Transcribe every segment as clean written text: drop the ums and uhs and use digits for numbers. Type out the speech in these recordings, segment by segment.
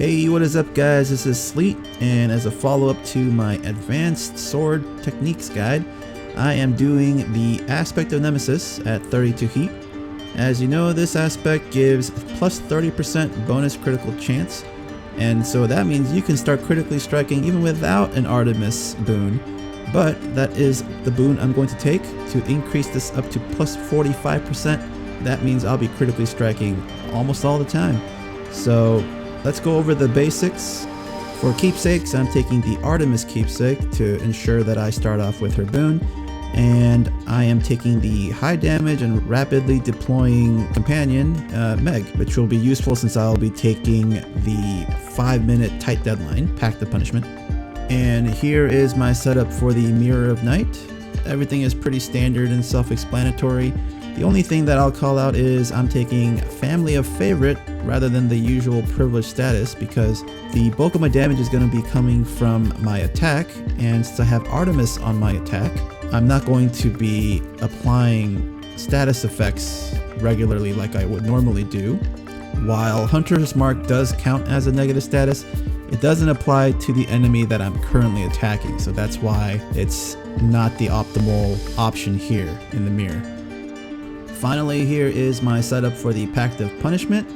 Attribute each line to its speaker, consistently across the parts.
Speaker 1: Hey, what is up guys, this is Sleet, and as a follow-up to my advanced sword techniques guide, I am doing the aspect of Nemesis at 32 heat. As you know, this aspect gives plus 30% bonus critical chance, and so that means you can start critically striking even without an Artemis boon, but that is the boon I'm going to take to increase this up to plus 45%. That means I'll be critically striking almost all the time. So let's go over the basics. For keepsakes, I'm taking the Artemis keepsake to ensure that I start off with her boon, and I am taking the high damage and rapidly deploying companion, Meg, which will be useful since I'll be taking the 5-minute tight deadline, Pact the Punishment. And here is my setup for the Mirror of Night. Everything is pretty standard and self-explanatory. The only thing that I'll call out is I'm taking Family of Favorite rather than the usual privileged status, because the bulk of my damage is going to be coming from my attack, and since I have Artemis on my attack, I'm not going to be applying status effects regularly like I would normally do. While Hunter's Mark does count as a negative status, it doesn't apply to the enemy that I'm currently attacking, so that's why it's not the optimal option here in the mirror. Finally, here is my setup for the Pact of Punishment.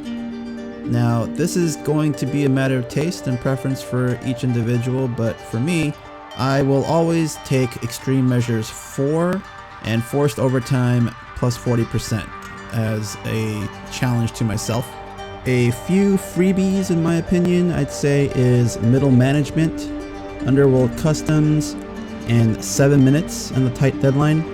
Speaker 1: Now, this is going to be a matter of taste and preference for each individual, but for me, I will always take Extreme Measures 4 and Forced Overtime plus 40% as a challenge to myself. A few freebies, in my opinion, I'd say is Middle Management, Underworld Customs, and 7 minutes on the tight deadline.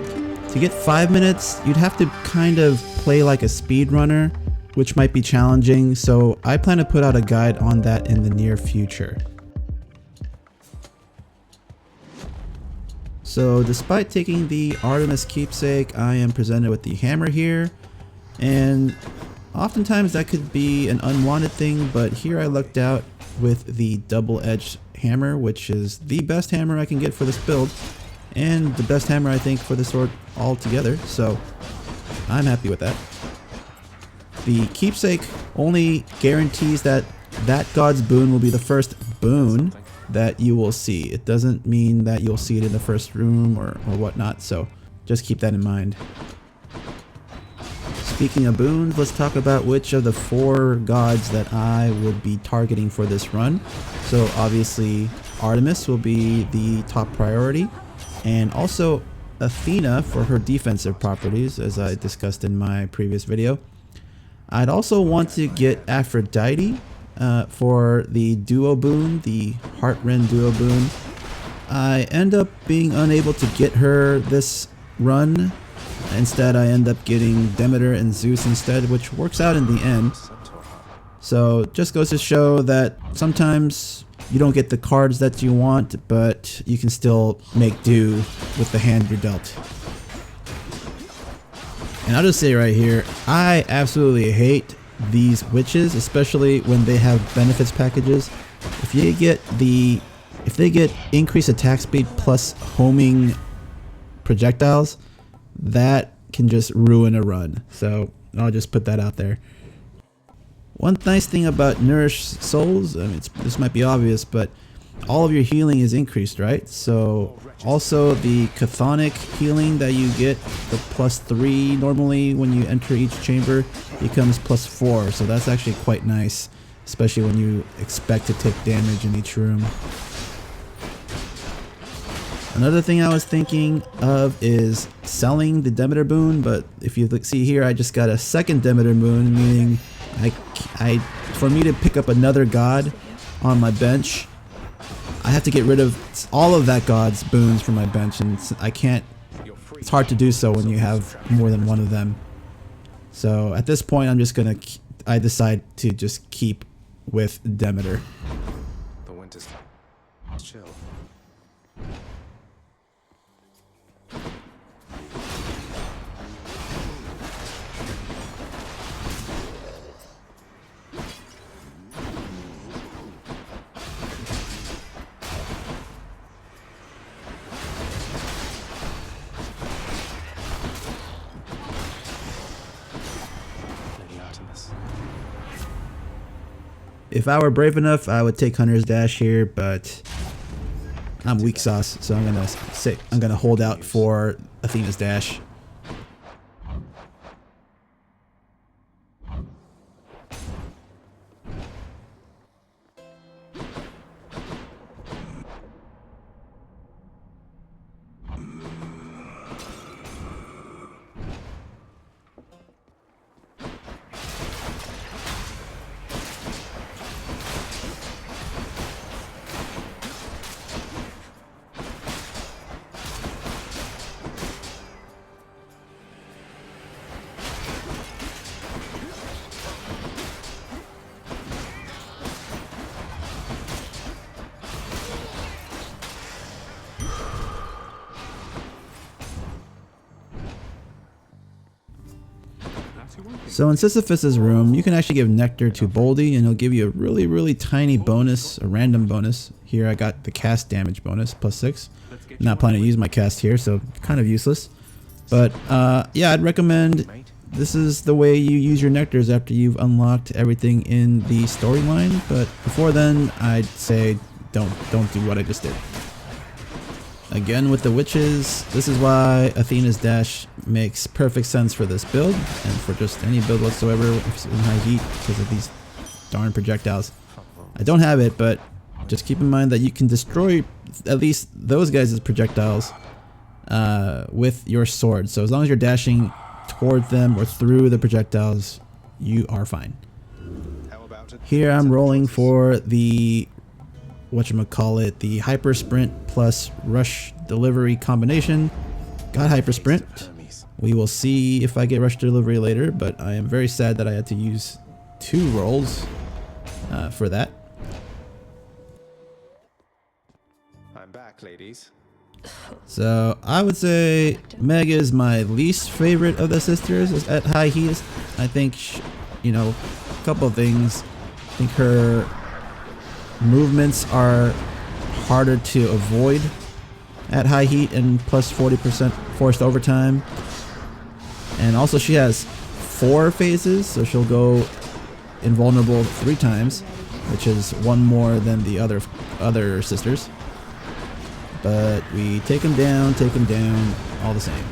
Speaker 1: To get 5 minutes, you'd have to kind of play like a speedrunner, which might be challenging, so I plan to put out a guide on that in the near future. So despite taking the Artemis keepsake, I am presented with the hammer here, and oftentimes that could be an unwanted thing, but here I lucked out with the double-edged hammer, which is the best hammer I can get for this build, and the best hammer I think for the sword altogether, so I'm happy with that. The keepsake only guarantees that that god's boon will be the first boon that you will see. It doesn't mean that you'll see it in the first room or whatnot, so just keep that in mind. Speaking of boons, let's talk about which of the 4 gods that I would be targeting for this run. So obviously Artemis will be the top priority, and also Athena for her defensive properties, as I discussed in my previous video. I'd also want to get Aphrodite for the duo boon, the Rend duo boon. I end up being unable to get her this run. Instead, I end up getting Demeter and Zeus instead, which works out in the end. So just goes to show that sometimes you don't get the cards that you want, but you can still make do with the hand you're dealt. And I'll just say right here, I absolutely hate these witches, especially when they have benefits packages. If they get increased attack speed plus homing projectiles, that can just ruin a run. So I'll just put that out there. One nice thing about Nourished Souls, I mean, this might be obvious, but all of your healing is increased, right? So also the chthonic healing that you get, the plus 3 normally when you enter each chamber, becomes plus 4. So that's actually quite nice, especially when you expect to take damage in each room. Another thing I was thinking of is selling the Demeter boon, but if you see here, I just got a second Demeter boon, meaning for me to pick up another god on my bench, I have to get rid of all of that god's boons from my bench, and I can't. It's hard to do so when you have more than one of them. So at this point, I decide to just keep with Demeter.
Speaker 2: The winter's chill.
Speaker 1: If I were brave enough, I would take Hunter's Dash here, but I'm weak sauce, so I'm gonna hold out for Athena's Dash. So in Sisyphus's room, you can actually give Nectar to Boldy, and it'll give you a really tiny bonus, a random bonus. Here I got the cast damage bonus, +6. Not planning to use my cast here, so kind of useless. But yeah, I'd recommend this is the way you use your Nectars after you've unlocked everything in the storyline. But before then, I'd say don't do what I just did. Again with the witches, this is why Athena's Dash makes perfect sense for this build, and for just any build whatsoever in high heat, because of these darn projectiles. I don't have it, but just keep in mind that you can destroy at least those guys' projectiles with your sword. So as long as you're dashing toward them or through the projectiles, you are fine. Here I'm rolling for the whatchamacallit, the hyper sprint plus rush delivery combination. Got hyper sprint. We will see if I get rush delivery later, but I am very sad that I had to use 2 rolls for that.
Speaker 2: I'm back, ladies.
Speaker 1: So I would say Meg is my least favorite of the sisters at high heat. I think, you know, a couple of things. I think her movements are harder to avoid at high heat and plus 40% forced overtime. And also she has 4 phases, so she'll go invulnerable 3 times, which is 1 more than the other sisters. But we take them down all the same.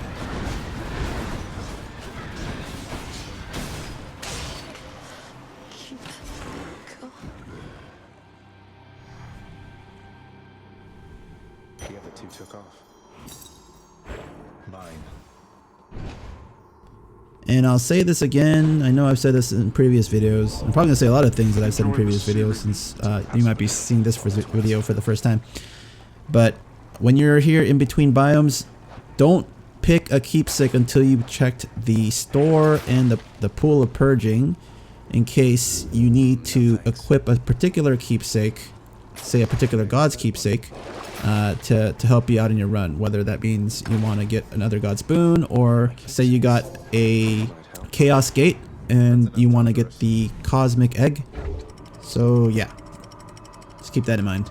Speaker 2: The other 2 took off. Mine.
Speaker 1: And I'll say this again, I know I've said this in previous videos. I'm probably going to say a lot of things that I've said in previous videos, since you might be seeing this video for the first time. But when you're here in between biomes, don't pick a keepsake until you've checked the store and the pool of purging, in case you need to equip a particular keepsake, say a particular god's keepsake, to help you out in your run. Whether that means you want to get another god's boon, or say you got a chaos gate and you want to get the cosmic egg. So yeah, just keep that in mind.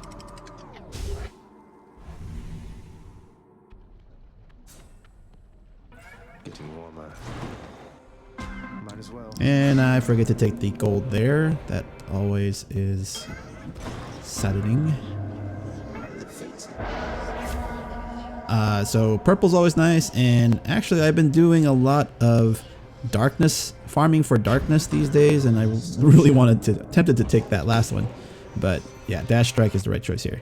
Speaker 2: Getting warmer. Might as well.
Speaker 1: And I forget to take the gold there. That always is saddening. So purple's always nice, and actually I've been doing a lot of darkness, farming for darkness these days, and I really tempted to take that last one. But yeah, Dash Strike is the right choice here.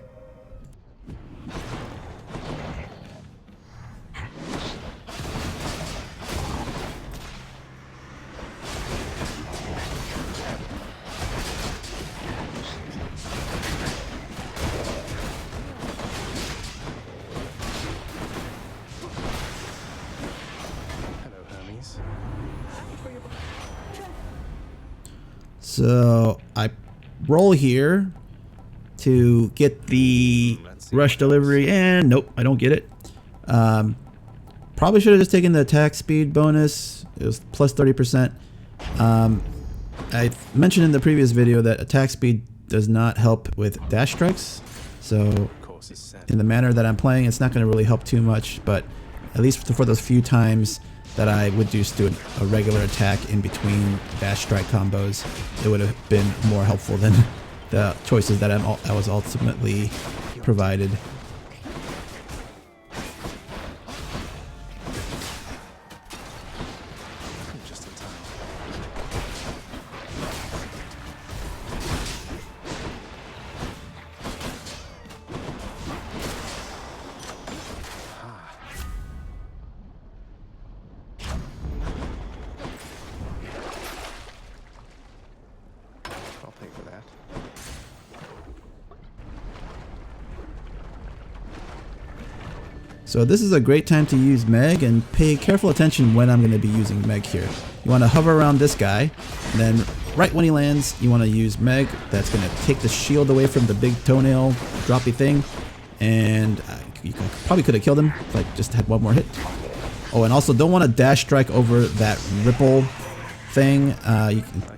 Speaker 1: So I roll here to get the rush delivery, and nope, I don't get it. Probably should have just taken the attack speed bonus. It was plus 30%. I mentioned in the previous video that attack speed does not help with dash strikes. So in the manner that I'm playing, it's not going to really help too much, but at least for those few times that I would just do a regular attack in between dash strike combos, it would have been more helpful than the choices that I was ultimately provided.
Speaker 2: Just in time. I'll pay for that.
Speaker 1: So this is a great time to use Meg, and pay careful attention when I'm going to be using Meg here. You want to hover around this guy, and then right when he lands, you want to use Meg. That's going to take the shield away from the big toenail droppy thing, and you probably could have killed him if I just had one more hit. Oh, and also don't want to dash strike over that ripple thing.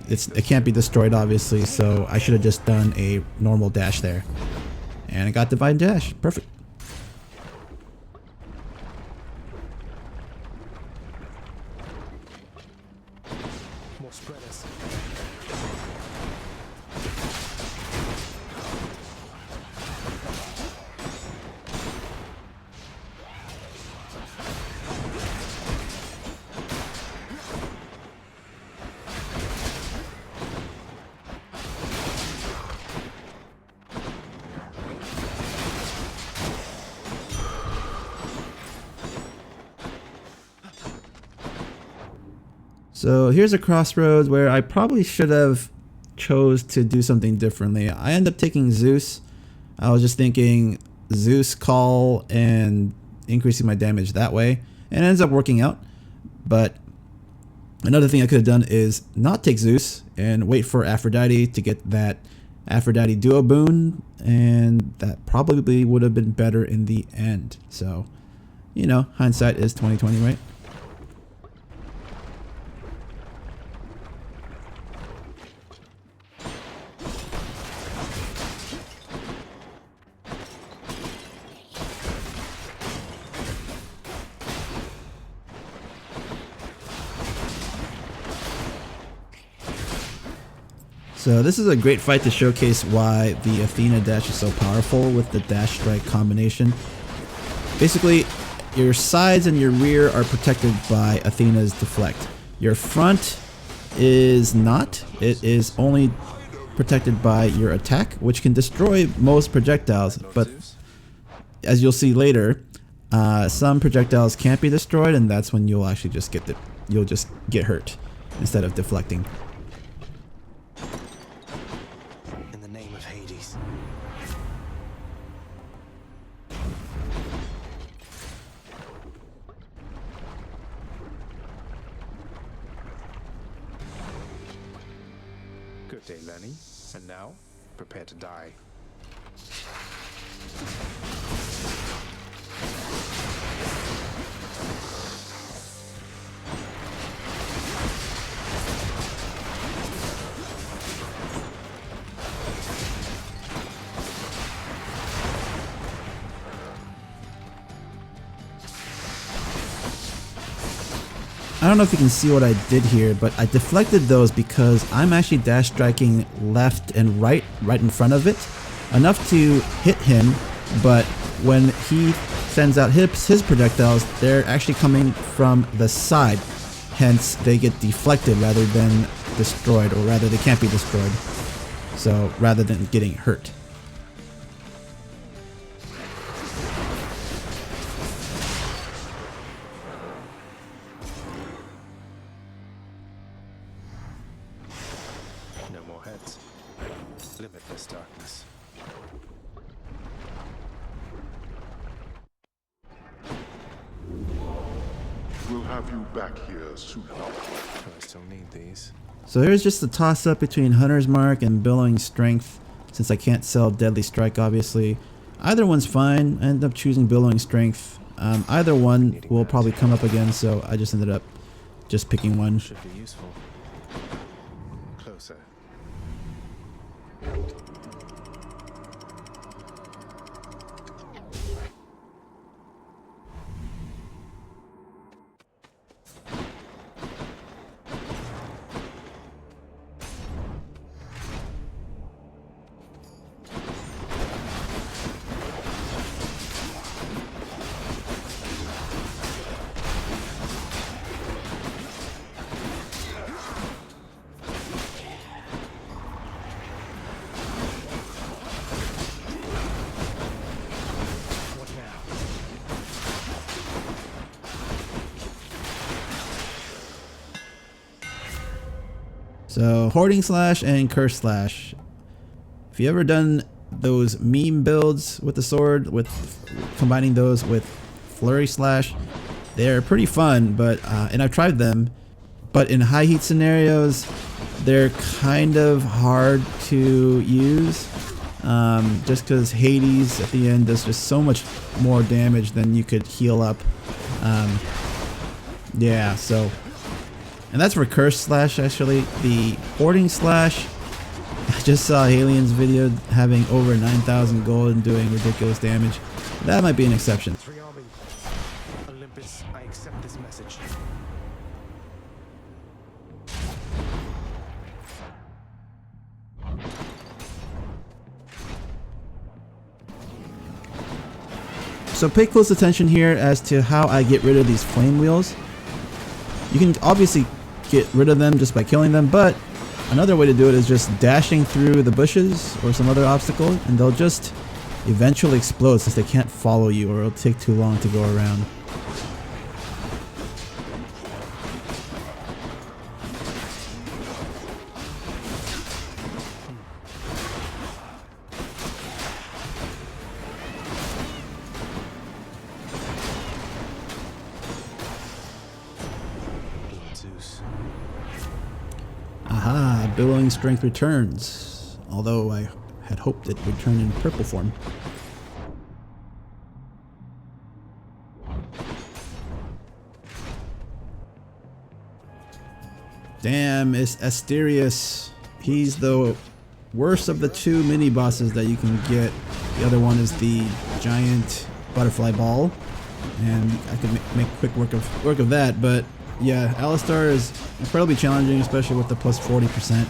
Speaker 1: It can't be destroyed, obviously, so I should have just done a normal dash there. And I got Divine Dash. Perfect.
Speaker 2: More spreaders.
Speaker 1: So here's a crossroads where I probably should have chose to do something differently. I end up taking Zeus. I was just thinking Zeus call and increasing my damage that way, and it ends up working out. But another thing I could have done is not take Zeus and wait for Aphrodite to get that Aphrodite duo boon, and that probably would have been better in the end. So, you know, hindsight is 20/20, right? So this is a great fight to showcase why the Athena dash is so powerful with the dash strike combination. Basically, your sides and your rear are protected by Athena's deflect. Your front is not. It is only protected by your attack, which can destroy most projectiles. But as you'll see later, some projectiles can't be destroyed, and that's when you'll actually just get hurt instead of deflecting.
Speaker 2: Good day, Lenny. And now, prepare to die.
Speaker 1: I don't know if you can see what I did here, but I deflected those because I'm actually dash striking left and right in front of it. Enough to hit him, but when he sends out his projectiles, they're actually coming from the side. Hence, they get deflected rather than destroyed, or rather they can't be destroyed. So, rather than getting hurt.
Speaker 2: No more heads. Limitless darkness.
Speaker 3: We'll have you back here soon.
Speaker 2: I still need these.
Speaker 1: So here's just a toss-up between Hunter's Mark and Billowing Strength, since I can't sell Deadly Strike, obviously. Either one's fine. I ended up choosing Billowing Strength. Either one will probably come up again, so I just ended up just picking one.
Speaker 2: Should be useful. Closer.
Speaker 1: So Hoarding Slash and Curse Slash. If you ever done those meme builds with the sword, with combining those with Flourish Slash, they're pretty fun, but and I've tried them, but in high heat scenarios, they're kind of hard to use. Just because Hades at the end does just so much more damage than you could heal up. Yeah, so. And that's for Curse Slash, actually. The Hoarding Slash, I just saw Alien's video having over 9,000 gold and doing ridiculous damage. That might be an exception.
Speaker 2: Olympus, I accept this message.
Speaker 1: So pay close attention here as to how I get rid of these flame wheels. You can obviously get rid of them just by killing them, but another way to do it is just dashing through the bushes or some other obstacle, and they'll just eventually explode since they can't follow you, or it'll take too long to go around. Aha, billowing strength returns, although I had hoped it would turn in purple form. Damn, it's Asterius. He's the worst of the two mini bosses that you can get. The other one is the giant butterfly ball, and I can make quick work of that, but yeah, Alistar is incredibly challenging, especially with the plus 40%. I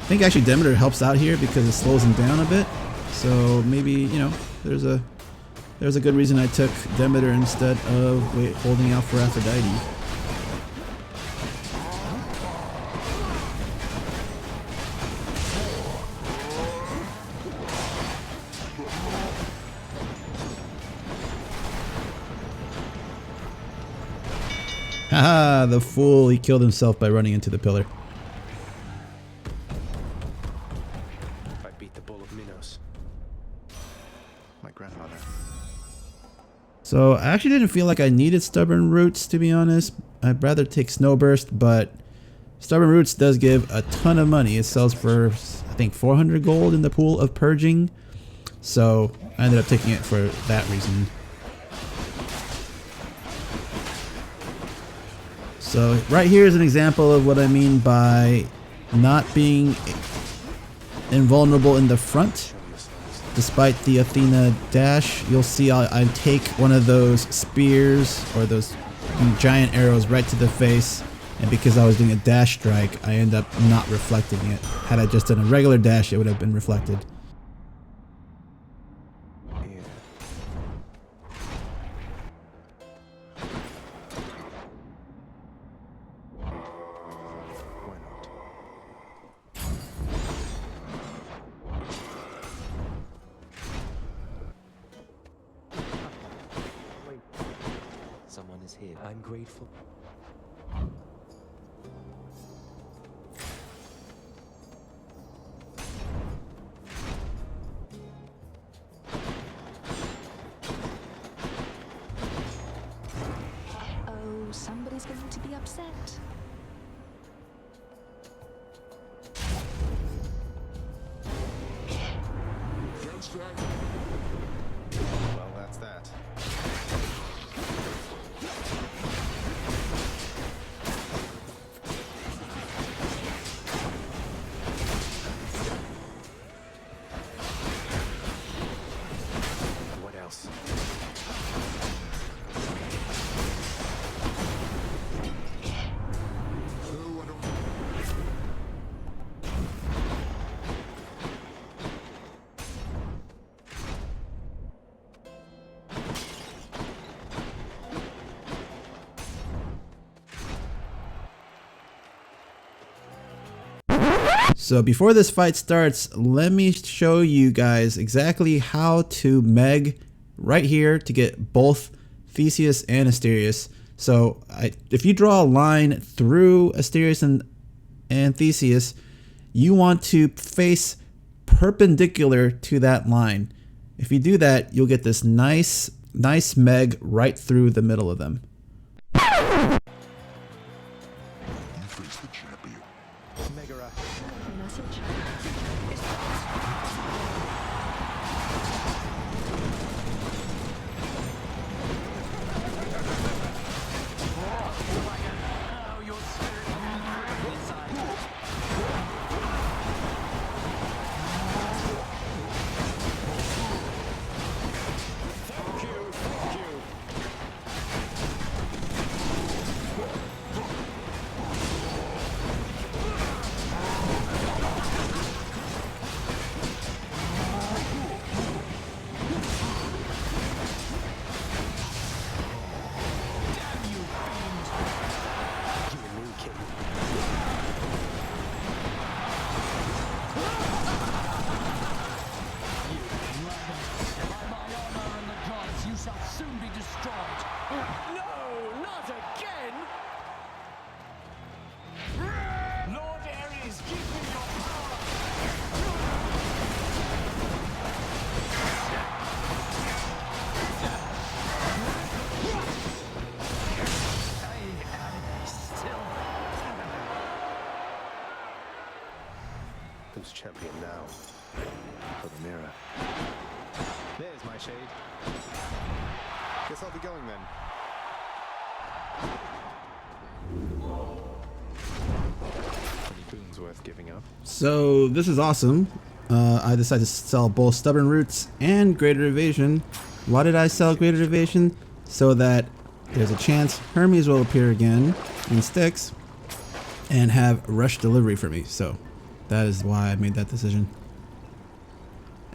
Speaker 1: think actually Demeter helps out here because it slows him down a bit. So maybe, you know, there's a good reason I took Demeter instead of holding out for Aphrodite. Haha, the fool, he killed himself by running into the pillar.
Speaker 2: I beat the bull of Minos. My grandmother.
Speaker 1: So I actually didn't feel like I needed Stubborn Roots, to be honest. I'd rather take Snowburst, but Stubborn Roots does give a ton of money. It sells for, I think, 400 gold in the pool of Purging. So I ended up taking it for that reason. So right here is an example of what I mean by not being invulnerable in the front. Despite the Athena dash, you'll see I take one of those spears or those giant arrows right to the face, and because I was doing a dash strike, I end up not reflecting it. Had I just done a regular dash, it would have been reflected.
Speaker 4: Someone is here. I'm grateful.
Speaker 5: Oh, somebody's going to be upset.
Speaker 2: Well, that's that. What else?
Speaker 1: So before this fight starts, let me show you guys exactly how to Meg right here to get both Theseus and Asterius. So if you draw a line through Asterius and and Theseus, you want to face perpendicular to that line. If you do that, you'll get this nice meg right through the middle of them.
Speaker 3: You face the champion.
Speaker 2: Megara. Who's champion now? For the mirror. There's my shade. Guess I'll be going then. Any boons worth giving up?
Speaker 1: So this is awesome. I decided to sell both Stubborn Roots and Greater Evasion. Why did I sell Greater Evasion? So that there's a chance Hermes will appear again in Styx and have rush delivery for me. So that is why I made that decision.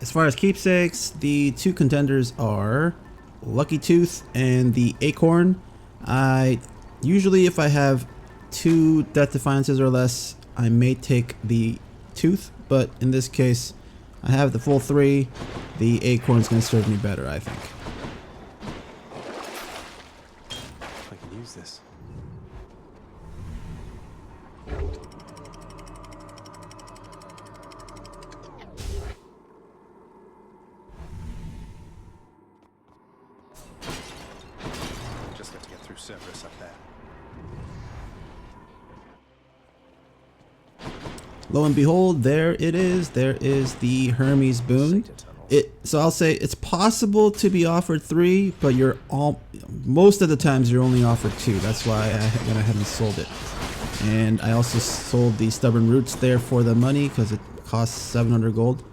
Speaker 1: As far as keepsakes, the two contenders are Lucky Tooth and the Acorn. I usually, if I have 2 Death Defiances or less, I may take the Tooth, but in this case, I have the full 3. The Acorn's going to serve me better, I think.
Speaker 2: I can use this. Just got to get through Cerberus up there.
Speaker 1: Lo and behold, there it is. There is the Hermes boon. So I'll say it's possible to be offered 3, but most of the times you're only offered 2. That's why I went ahead and sold it. And I also sold the Stubborn Roots there for the money because it costs 700 gold.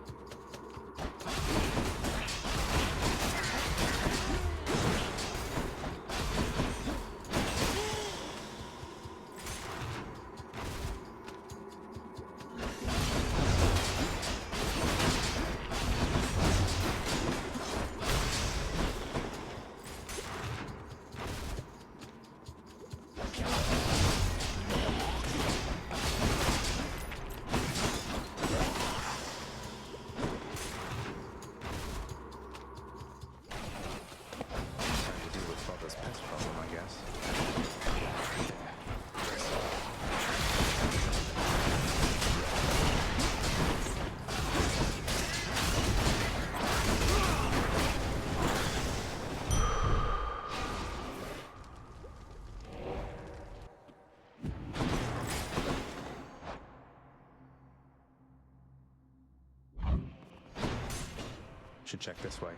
Speaker 2: Should check this way.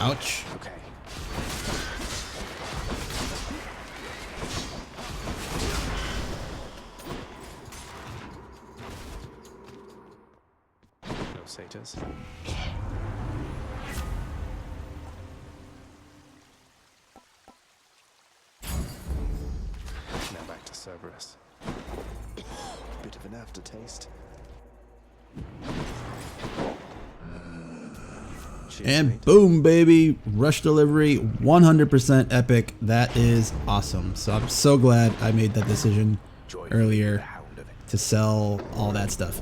Speaker 1: Ouch.
Speaker 2: Okay. No satyrs. Now back to Cerberus. of an aftertaste. Cheers,
Speaker 1: And
Speaker 2: mate.
Speaker 1: boom, baby, rush delivery, 100% epic. That is awesome. So I'm so glad I made that decision
Speaker 2: Joy
Speaker 1: earlier
Speaker 2: the hound of it.
Speaker 1: to sell all that stuff.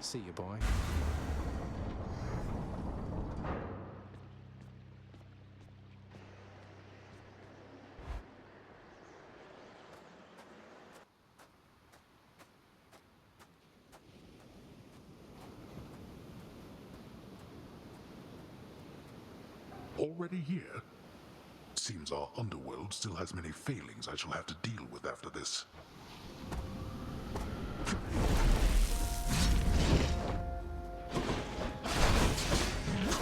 Speaker 2: See you, boy.
Speaker 3: Already here? Seems our underworld still has many failings I shall have to deal with after this.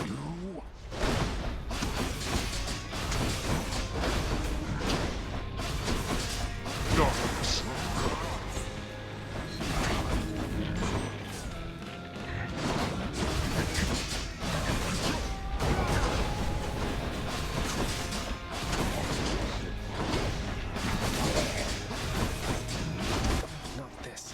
Speaker 3: You... Darkness.
Speaker 2: Not this.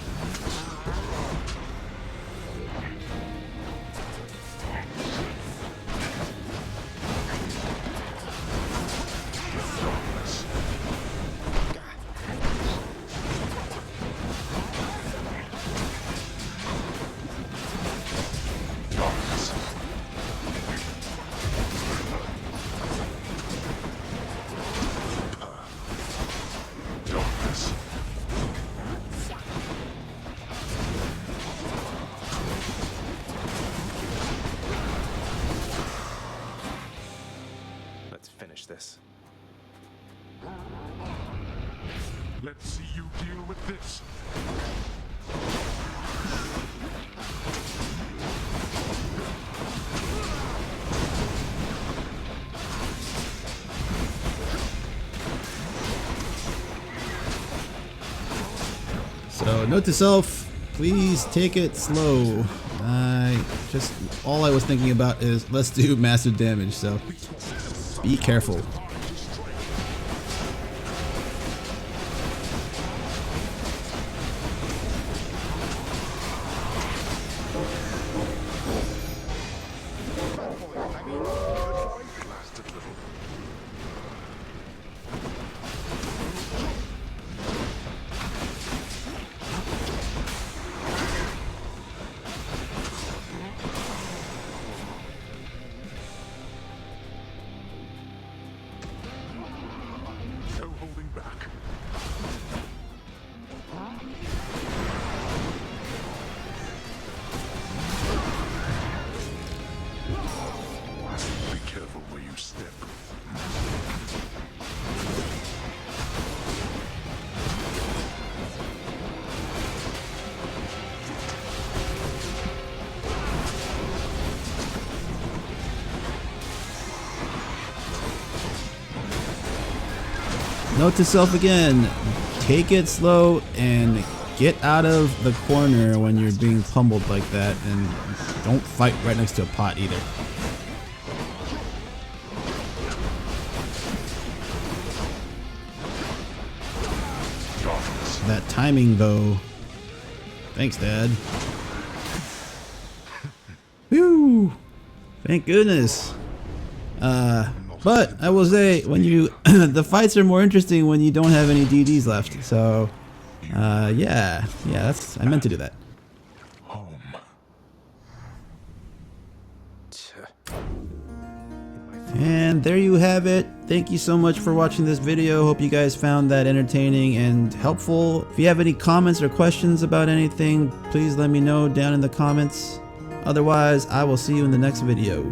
Speaker 3: Darkness.
Speaker 2: Let's finish this.
Speaker 3: Let's see you deal with this.
Speaker 1: So note to self, please take it slow. All I was thinking about is let's do massive damage, so be careful.
Speaker 3: Lasted little. No holding back. Be careful where you step.
Speaker 1: Note to self again, take it slow and get out of the corner when you're being pummeled like that, and don't fight right next to a pot either. That timing though. Thanks, Dad. Whew. Thank goodness. But I will say, when you the fights are more interesting when you don't have any DDs left. So, yeah, I meant to do that.
Speaker 3: Home.
Speaker 1: And there you have it. Thank you so much for watching this video. Hope you guys found that entertaining and helpful. If you have any comments or questions about anything, please let me know down in the comments. Otherwise, I will see you in the next video.